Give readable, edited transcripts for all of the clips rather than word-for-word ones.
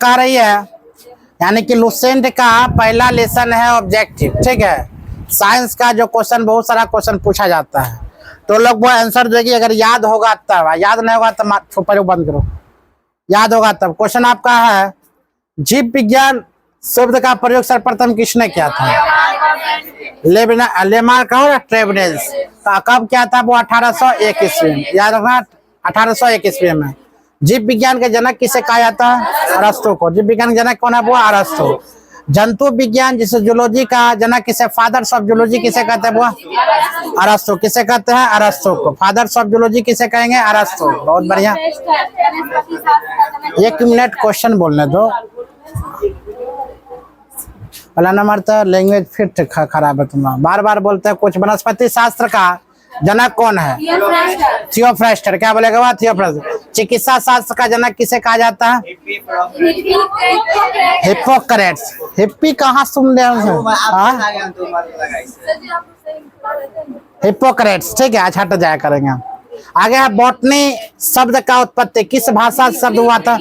आ रही है, यानी कि लुसेंट का पहला लेसन है ऑब्जेक्टिव। ठीक है, साइंस का जो क्वेश्चन, बहुत सारा क्वेश्चन पूछा जाता है, तो लोग वो आंसर देंगे अगर याद होगा तब, याद नहीं होगा तब छुपा बंद करो, याद होगा तब। क्वेश्चन आपका है, जीव विज्ञान शब्द का प्रयोग सर्वप्रथम किसने किया था? लेमार्क और ट्रेवनेस। कब किया था? वो 1801 ईस्वी में, याद रखना 1801 ईस्वी में। जीव विज्ञान के जनक किसे कहा जाता है? अरस्तु को। जीव विज्ञान के जनक कौन है? वो अरस्तु। जंतु विज्ञान जिसे जूलॉजी का जनक किसे, फादर्स ऑफ जूलॉजी किसे कहते हैं? वो अरस्तु। किसे कहते हैं? अरस्तु को। फादर्स ऑफ जूलॉजी किसे कहेंगे? अरस्तु। बहुत बढ़िया। 1 मिनट क्वेश्चन बोलने दो। पहला नंबर तो लैंग्वेज फिट खराब है तुम्हारा, बार बार बोलते हैं कुछ। वनस्पति शास्त्र का जनक कौन है? थियोफ्रास्टर। क्या बोलेगा वह? थियोफ्रास्टर। चिकित्सा शास्त्र का जनक किसे कहा जाता है? हिप्पोक्रेट्स। हिप्पी कहाँ सुन रहे हो? हिप्पोक्रेट्स। ठीक है, अच्छा हट जाया करेंगे। आगे है, बॉटनी शब्द का उत्पत्ति किस भाषा से शब्द हुआ था?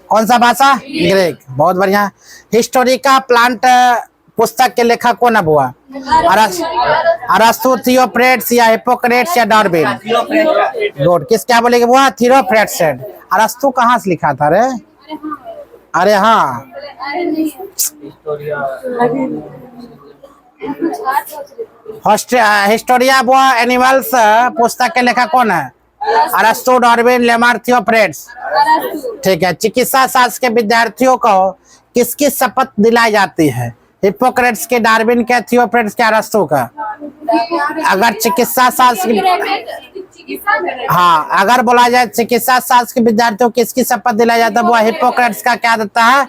कौन सा भाषा? ग्रीक। बहुत बढ़िया। हिस्टोरिका प्लांट पुस्तक के लेखक कौन है? हुआ अरस्तु, थियोफ्रेट्स या हिप्पोक्रेट्स या डार्विन? गुड। किस क्या बोलेगे? वो थियोफ्रेट्स। अरस्तु कहाँ से लिखा था रे? अरे हाँ, हिस्टोरिया वो एनिमल्स पुस्तक के लेखक कौन है? अरस्तु, डार्विन, लेमार्क, थियोफ्रेट्स। ठीक है। चिकित्सा शास्त्र के विद्यार्थियों को किसकी शपथ दिलाई जाती है? हिप्पोक्रेट्स के, डार्विन के, थियोफ्रेट्स के, अरस्तु का? अगर चिकित्सा शास्त्र, हाँ, अगर बोला जाए चिकित्सा शास्त्र के विद्यार्थियों को किसकी शपथ दिलाई जाता है? वो हिप्पोक्रेट्स का क्या देता है?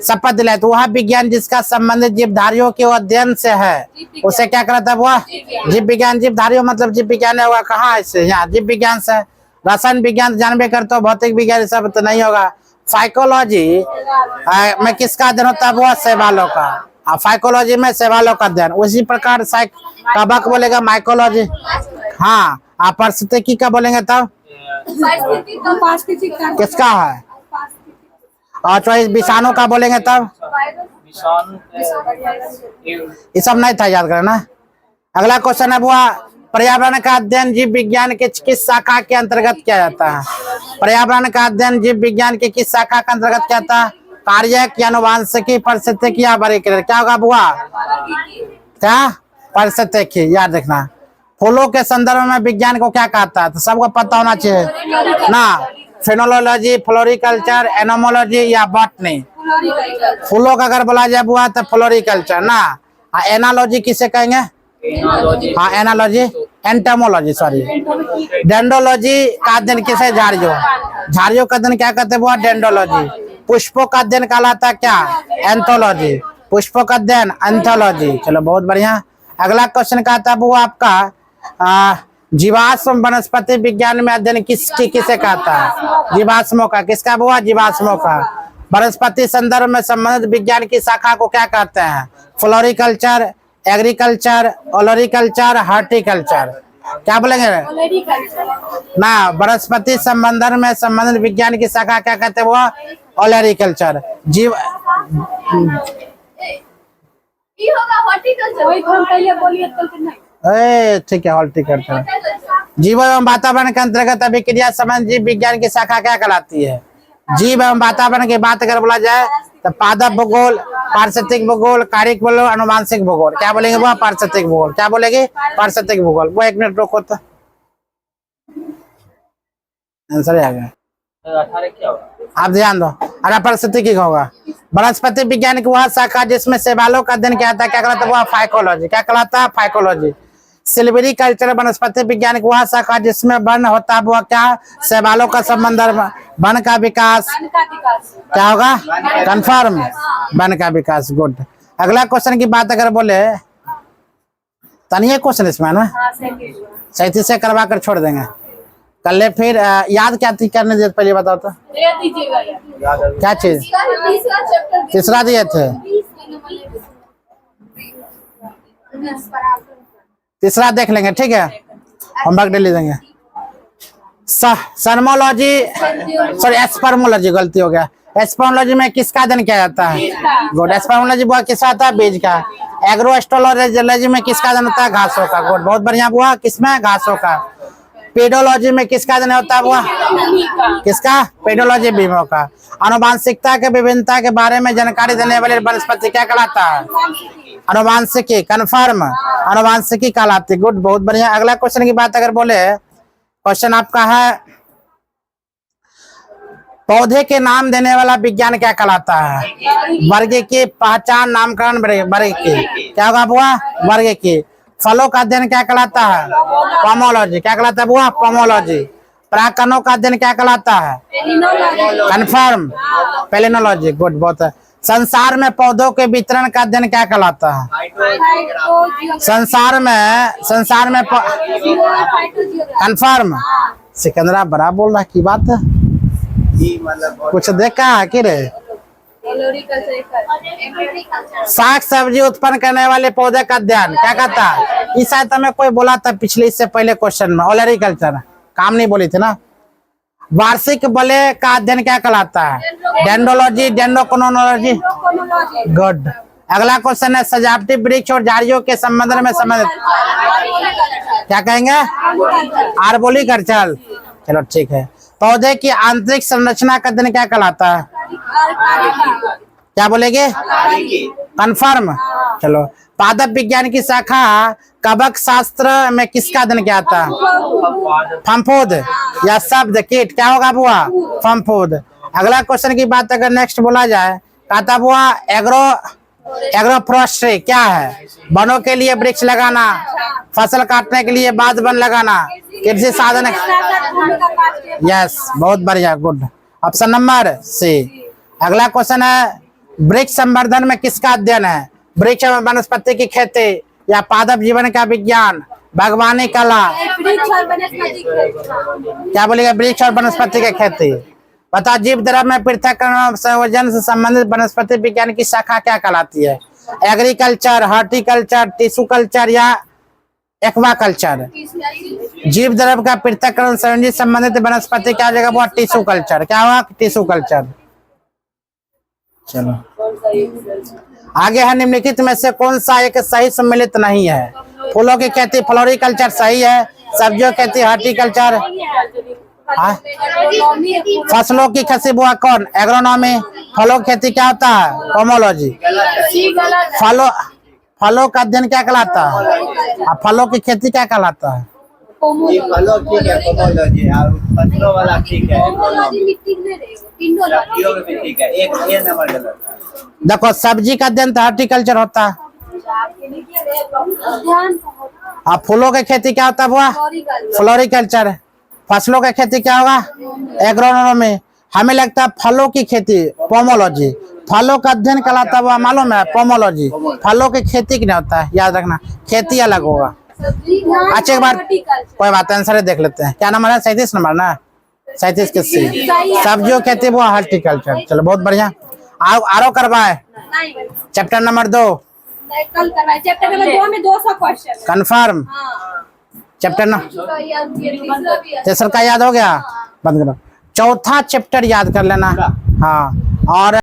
शपथ दिलाए। तो वह विज्ञान जिसका संबंधित जीवधारियों के अध्ययन से है, उसे क्या कहता है? वो जीव विज्ञान। जीवधारियों मतलब जीव विज्ञान होगा कहाँ? ऐसे यहाँ जीव विज्ञान से। रसायन विज्ञान जानबे करते हो, भौतिक विज्ञान सब तो नहीं होगा। फाइकोलॉजी में किसका अध्ययन होता है? वो शैवालों का। फाइकोलॉजी में शैवालों का अध्ययन। उसी प्रकार कबक बोलेगा माइकोलॉजी। हाँ, आप पारिस्थितिकी का बोलेंगे तब किसका है? और चॉइस विषाणु का बोलेंगे तब? ये सब नहीं था, याद करना। अगला क्वेश्चन है, वो पर्यावरण का अध्ययन जीव विज्ञान के किस शाखा के अंतर्गत किया जाता है? पर्यावरण का अध्ययन जीव विज्ञान के किस शाखा के अंतर्गत किया जाता है? कार्य की, अनुवांशिकी, पारिस्थितिकी या वर्गीकरण? क्या होगा बुआ? क्या? पारिस्थितिकी। याद रखना। फूलों के संदर्भ में विज्ञान को क्या कहता है? तो सबको पता होना चाहिए ना। फेनोलॉजी, फ्लोरिकल्चर, एनोमोलॉजी या बॉटनी? फूलों का अगर बोला जाए बुआ तो फ्लोरिकल्चर ना। एनालॉजी किसे कहेंगे? हाँ, एनालॉजी। Entomology, sorry. डेंड्रोलॉजी का अध्ययन किसे? झाड़ियों। झाड़ियों का अध्ययन क्या कहते हैं? वो डेंड्रोलॉजी। पुष्पों का अध्ययन कहलाता क्या? एंथोलॉजी। पुष्पों का अध्ययन एंथोलॉजी। चलो बहुत बढ़िया। अगला क्वेश्चन कहता है वो आपका, जीवाश्म वनस्पति विज्ञान में अध्ययन किसे कहता है? जीवाश्मों का। किसका बुआ? जीवाश्मों का। वनस्पति संदर्भ में संबंधित विज्ञान की शाखा को क्या कहते हैं? Floriculture, agriculture, olericulture, horticulture? क्या बोलेंगे ना? वनस्पति संबंधन में संबंधित विज्ञान की शाखा क्या कहते हैं? वो ओलोरिकल्चर। जीव ठीक है, हॉर्टिकल्चर। जीव एवं वातावरण के अंतर्गत अभिक्रिया संबंधी जीव विज्ञान की शाखा क्या कहलाती है? जीव एवं वातावरण की बात अगर बोला जाए तो पादप भूगोल, पारिस्थितिक भूगोल, कारिक भूगोल, अनुवांशिक भूगोल। क्या बोलेंगे वो? पारिस्थितिक भूगोल। क्या बोलेंगे? पारिस्थितिक भूगोल। वो 1 मिनट रोको तो आंसर आ गया। आप ध्यान दो। अरे पारिस्थितिकी होगा। वनस्पति विज्ञान की वह शाखा जिसमें शैवालों का अध्ययन किया जाता है, क्या कहलाता है? वो फाइकोलॉजी। क्या कहलाता है? फाइकोलॉजी। सिल्वरी कल्चर वनस्पति विज्ञान की वह शाखा जिसमें वन होता है, वो क्या? शैवालों का संबंध, वन का विकास। क्या होगा? कंफर्म, वन का विकास। गुड। अगला क्वेश्चन की बात अगर बोले, तनिए क्वेश्चन इसमें ना 37 से करवा कर छोड़ देंगे। कल ले फिर याद क्या करने दे, पहले बताओ तो क्या चीज? तीसरा दिए थे, तीसरा देख लेंगे। ठीक है, होमवर्क डेली देंगे। सर्मोलॉजी, सॉरी एस्पर्मोलॉजी, गलती हो गया। एस्पोमोलॉजी में किसका अध्ययन किया जाता है? गुड। एस्पोमोलॉजी बुआ किसका आता है? बीज का। एग्रो एस्ट्रोलॉजी में किसका अध्ययन होता है? घासों का। गुड, बहुत बढ़िया बुआ, किसमें? घासों का। पेडोलॉजी में किसका अध्ययन होता है बुआ? किसका? पेडोलॉजी भीमों का। आनुवांशिकता के विभिन्नता के बारे में जानकारी देने वाली वनस्पति क्या कहलाता है? आनुवांशिकी। कन्फर्म, आनुवांशिकी कहलाती। गुड, बहुत बढ़िया। अगला क्वेश्चन की बात अगर बोले, क्वेश्चन आपका है पौधे के नाम देने वाला विज्ञान क्या कहलाता है? वर्ग की पहचान, नामकरण, वर्ग की। क्या होगा बुआ? वर्ग की। फलों का अध्ययन क्या कहलाता है? पोमोलॉजी। क्या कहलाता है बुआ? पोमोलॉजी। परागकणों का अध्ययन क्या कहलाता है? Confirm, palynology. गुड, बहुत है। संसार में पौधों के वितरण का अध्ययन क्या कहलाता है? संसार में कन्फर्म। सिकंदरा बड़ा बोल रहा की बात है, कुछ देखा है कि रे? साग सब्जी उत्पन्न करने वाले पौधे का अध्ययन क्या कहता है? इस शायद में कोई बोला था पिछले, इससे पहले क्वेश्चन में, ओलरिकल्चर। काम नहीं बोली थी ना। वार्षिक बले का अध्ययन क्या कहलाता है? डेंड्रोलॉजी, डेंड्रोकोनोलॉजी। गुड। अगला क्वेश्चन है सजावटी वृक्ष और झाड़ियों के संबंध में संबंधित क्या कहेंगे? आर्बोरिकल्चर। चलो ठीक है। पौधे की आंतरिक संरचना का अध्ययन क्या कहलाता है? क्या बोलेंगे? कन्फर्म। चलो। पादप विज्ञान की शाखा कवक शास्त्र में किसका अध्ययन किया था? फफूंद या शब्द कीट। क्या होगा बुआ? फफूंद। अगला क्वेश्चन की बात अगर नेक्स्ट बोला जाए, कहता बुआ एग्रोफोरेस्ट्री क्या है? वनों के लिए वृक्ष लगाना, फसल काटने के लिए बाध वन लगाना, कृषि साधन। यस, बहुत बढ़िया, गुड। Option number C. अगला क्वेश्चन है वृक्ष संवर्धन में किसका अध्ययन है? वृक्ष में वनस्पति की खेती या पादप जीवन का विज्ञान, बागवानी कला। क्या बोलेगा? वृक्ष और वनस्पति की खेती। बता, जीव द्रव्य में पृथक्करण संयोजन से संबंधित वनस्पति विज्ञान की शाखा क्या कहलाती है? एग्रीकल्चर, हॉर्टिकल्चर, टिश्यू कल्चर या एक्वाकल्चर। जीव द्रव्य का पृथक्करण संयोजन से संबंधित वनस्पति क्या जगह वो? Tissue culture. क्या हुआ? Tissue culture. चलो आगे है, निम्नलिखित में से कौन सा एक सही सम्मिलित नहीं है? फूलों की खेती फ्लोरिकल्चर सही है। सब्जियों की खेती हॉर्टिकल्चर। फसलों की खेती बुआ कौन? एग्रोनॉमी। फलों की खेती क्या होता है? पोमोलॉजी। फलों का अध्ययन क्या कहलाता है? फलों की खेती क्या कहलाता है? फलों ठीक है, पोमोलॉजी। फसलों वाला ठीक है, ठीक है। एक ये नंबर गलत। देखो, सब्जी का अध्ययन तो हॉर्टिकल्चर होता है। फूलों की खेती क्या होता है बुआ? फ्लोरिकल्चर। फसलों की खेती क्या होगा? एग्रोनॉमी। हमें लगता है फलों की खेती पोमोलॉजी। फलों का अध्ययन कहलाता है मालूम है? पोमोलॉजी। फलों की खेती की नहीं होता है, याद रखना, खेती अलग होगा। अच्छा, एक बार कोई बात, आंसर देख लेते हैं। क्या नंबर है? 37 नंबर ना? 37 के सी। सब्जियों खेती वो हॉर्टिकल्चर। चलो बहुत बढ़िया। आरो करवाए चैप्टर नंबर 2। चैप्टर नंबर 2 में 200 क्वेश्चन कन्फर्म। चैप्टर नंबर तेसर का याद हो गया? बंद करो। चौथा चैप्टर याद कर लेना। हाँ, और